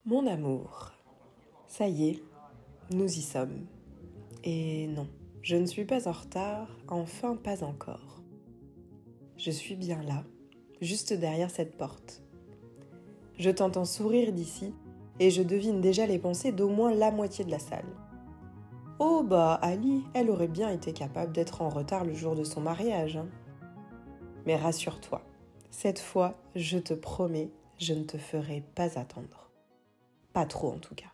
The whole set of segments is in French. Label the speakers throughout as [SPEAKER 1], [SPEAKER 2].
[SPEAKER 1] Mon amour, ça y est, nous y sommes. Et non, je ne suis pas en retard, enfin pas encore. Je suis bien là, juste derrière cette porte. Je t'entends sourire d'ici et je devine déjà les pensées d'au moins la moitié de la salle. Oh bah Ali, elle aurait bien été capable d'être en retard le jour de son mariage. Hein. Mais rassure-toi, cette fois, je te promets, je ne te ferai pas attendre. Pas trop en tout cas.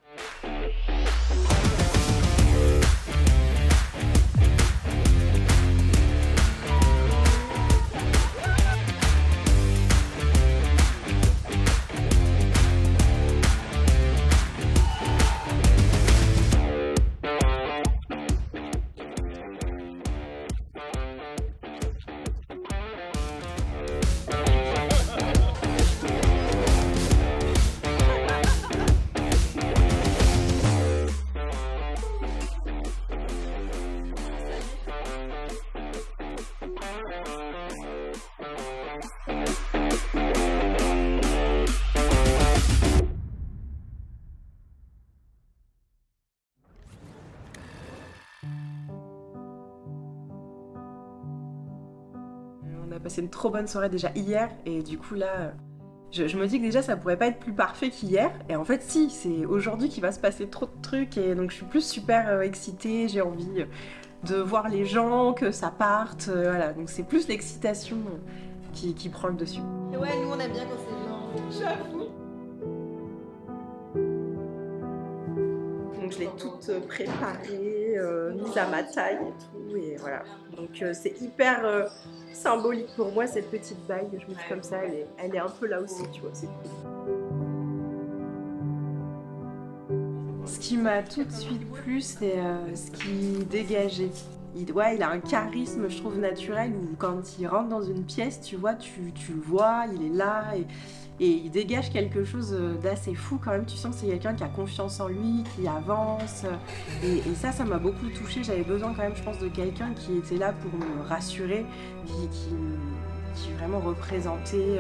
[SPEAKER 1] On a passé une trop bonne soirée déjà hier et du coup là, je me dis que déjà ça pourrait pas être plus parfait qu'hier et en fait si, c'est aujourd'hui qu'il va se passer trop de trucs et donc je suis plus super excitée, j'ai envie de voir les gens, que ça parte, voilà, donc c'est plus l'excitation qui prend le dessus.
[SPEAKER 2] Et ouais, nous on aime bien quand c'est lent.
[SPEAKER 1] J'avoue. Donc je l'ai toute préparée, mise à ma taille et tout, et voilà. Donc c'est hyper symbolique pour moi cette petite bague, je me dis comme ça, elle est un peu là aussi, tu vois, c'est cool. Ce qui m'a tout de suite plu, c'est ce qu'il dégageait. Il a un charisme, je trouve, naturel, où quand il rentre dans une pièce, tu vois, tu le vois, il est là, et il dégage quelque chose d'assez fou quand même. Tu sens que c'est quelqu'un qui a confiance en lui, qui avance, et ça m'a beaucoup touchée. J'avais besoin quand même, je pense, de quelqu'un qui était là pour me rassurer, qui vraiment représentait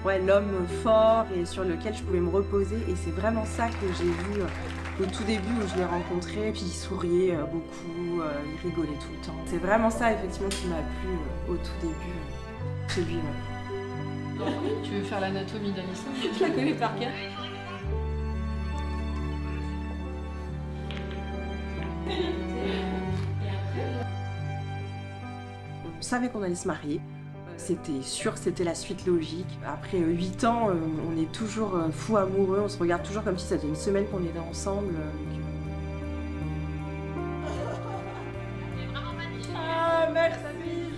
[SPEAKER 1] ouais, l'homme fort et sur lequel je pouvais me reposer, et c'est vraiment ça que j'ai vu au tout début où je l'ai rencontré, puis il souriait beaucoup, il rigolait tout le temps. C'est vraiment ça effectivement qui m'a plu au tout début chez lui. Ouais.
[SPEAKER 3] Tu veux faire l'anatomie d'Alison?
[SPEAKER 2] Je la connais par cœur.
[SPEAKER 1] On savait qu'on allait se marier. C'était sûr, c'était la suite logique. Après 8 ans, on est toujours fous amoureux, on se regarde toujours comme si ça faisait une semaine qu'on était ensemble.
[SPEAKER 2] Ah, merci.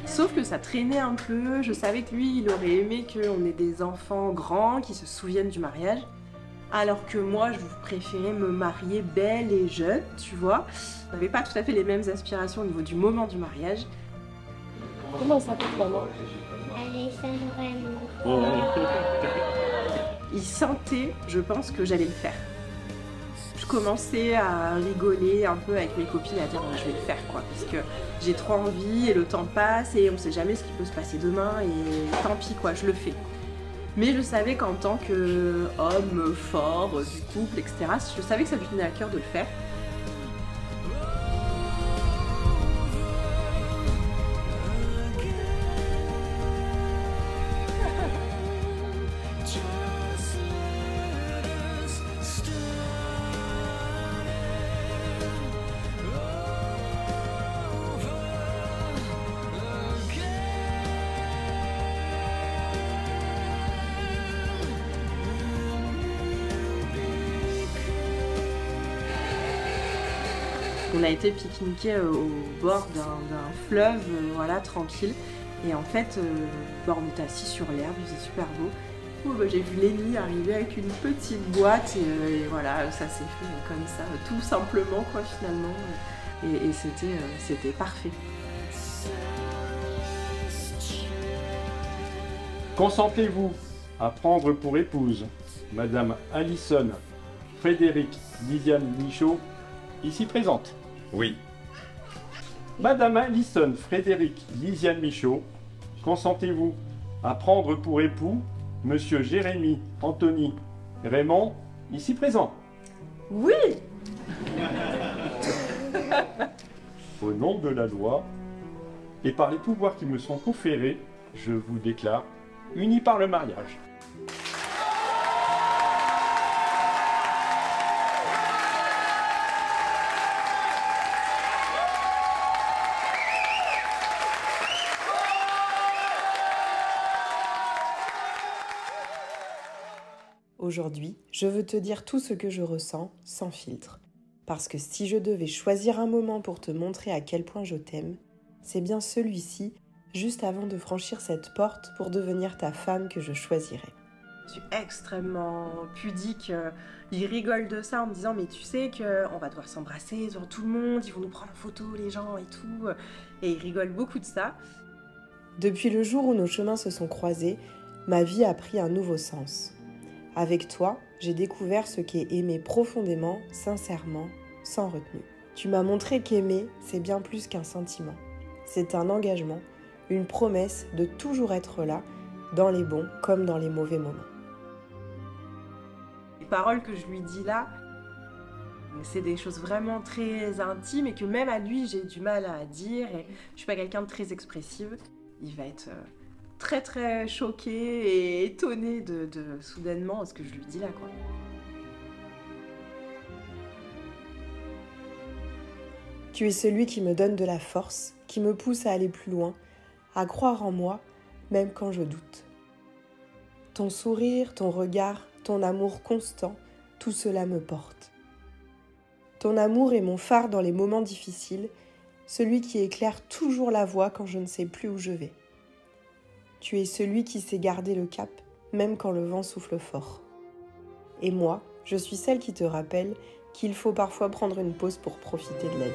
[SPEAKER 1] Sauf que ça traînait un peu, je savais que lui, il aurait aimé qu'on ait des enfants grands qui se souviennent du mariage. Alors que moi, je préférais me marier belle et jeune, tu vois. On n'avait pas tout à fait les mêmes aspirations au niveau du moment du mariage. Comment ça s'appelle maman? Il sentait, je pense, que j'allais le faire. Je commençais à rigoler un peu avec mes copines, à dire je vais le faire quoi, parce que j'ai trop envie et le temps passe et on sait jamais ce qui peut se passer demain et tant pis quoi, je le fais. Mais je savais qu'en tant qu'homme fort du couple, etc., je savais que ça me tenait à cœur de le faire. On a été pique-niquer au bord d'un fleuve, voilà, tranquille. Et en fait, on était assis sur l'herbe, il faisait super beau. J'ai vu Lénie arriver avec une petite boîte et voilà, ça s'est fait comme ça, tout simplement quoi finalement. Et c'était parfait.
[SPEAKER 4] Consentez-vous à prendre pour épouse Madame Alison Frédéric Lisiane Michaud, ici présente?
[SPEAKER 5] Oui.
[SPEAKER 4] Madame Alison Frédéric Lisiane Michaud, consentez-vous à prendre pour époux Monsieur Jérémy Anthony Raymond ici présent.
[SPEAKER 1] Oui.
[SPEAKER 4] Au nom de la loi et par les pouvoirs qui me sont conférés, je vous déclare unis par le mariage.
[SPEAKER 5] Aujourd'hui, je veux te dire tout ce que je ressens, sans filtre. Parce que si je devais choisir un moment pour te montrer à quel point je t'aime, c'est bien celui-ci, juste avant de franchir cette porte pour devenir ta femme que je choisirais.
[SPEAKER 1] Je suis extrêmement pudique. Il rigole de ça en me disant mais tu sais qu'on va devoir s'embrasser devant tout le monde, ils vont nous prendre en photo les gens et tout. Et il rigole beaucoup de ça.
[SPEAKER 5] Depuis le jour où nos chemins se sont croisés, ma vie a pris un nouveau sens. Avec toi, j'ai découvert ce qu'est aimer profondément, sincèrement, sans retenue. Tu m'as montré qu'aimer, c'est bien plus qu'un sentiment. C'est un engagement, une promesse de toujours être là, dans les bons comme dans les mauvais moments.
[SPEAKER 1] Les paroles que je lui dis là, c'est des choses vraiment très intimes et que même à lui, j'ai du mal à dire. Et je suis pas quelqu'un de très expressive. Il va être très très choqué et étonné de soudainement ce que je lui dis là, quoi.
[SPEAKER 5] Tu es celui qui me donne de la force, qui me pousse à aller plus loin, à croire en moi, même quand je doute. Ton sourire, ton regard, ton amour constant, tout cela me porte. Ton amour est mon phare dans les moments difficiles, celui qui éclaire toujours la voie quand je ne sais plus où je vais. Tu es celui qui sait garder le cap, même quand le vent souffle fort. Et moi, je suis celle qui te rappelle qu'il faut parfois prendre une pause pour profiter de la vie.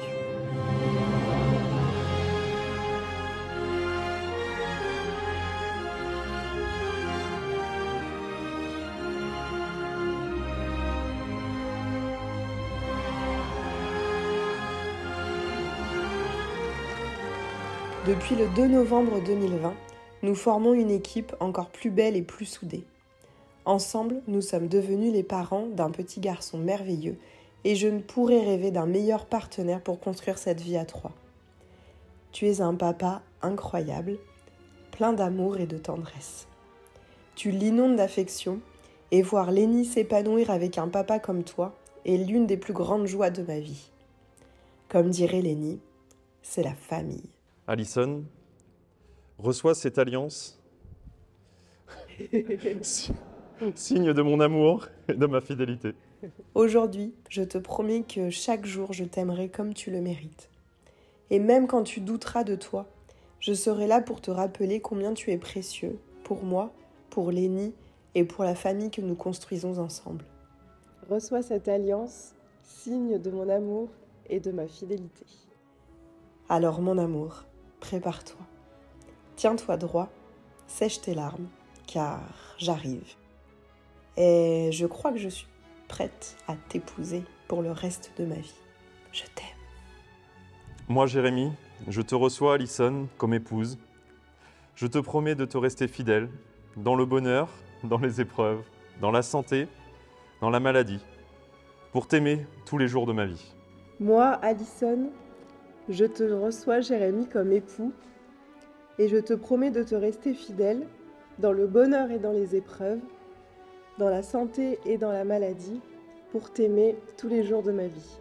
[SPEAKER 5] Depuis le 2 novembre 2020, nous formons une équipe encore plus belle et plus soudée. Ensemble, nous sommes devenus les parents d'un petit garçon merveilleux et je ne pourrais rêver d'un meilleur partenaire pour construire cette vie à trois. Tu es un papa incroyable, plein d'amour et de tendresse. Tu l'inondes d'affection et voir Lénie s'épanouir avec un papa comme toi est l'une des plus grandes joies de ma vie. Comme dirait Lénie, c'est la famille.
[SPEAKER 6] Alison, reçois cette alliance, signe de mon amour et de ma fidélité.
[SPEAKER 5] Aujourd'hui, je te promets que chaque jour, je t'aimerai comme tu le mérites. Et même quand tu douteras de toi, je serai là pour te rappeler combien tu es précieux, pour moi, pour Lénie et pour la famille que nous construisons ensemble. Reçois cette alliance, signe de mon amour et de ma fidélité. Alors mon amour, prépare-toi. Tiens-toi droit, sèche tes larmes, car j'arrive. Et je crois que je suis prête à t'épouser pour le reste de ma vie. Je t'aime.
[SPEAKER 6] Moi, Jérémy, je te reçois, Alison, comme épouse. Je te promets de te rester fidèle, dans le bonheur, dans les épreuves, dans la santé, dans la maladie, pour t'aimer tous les jours de ma vie.
[SPEAKER 5] Moi, Alison, je te reçois, Jérémy, comme époux, et je te promets de te rester fidèle, dans le bonheur et dans les épreuves, dans la santé et dans la maladie, pour t'aimer tous les jours de ma vie.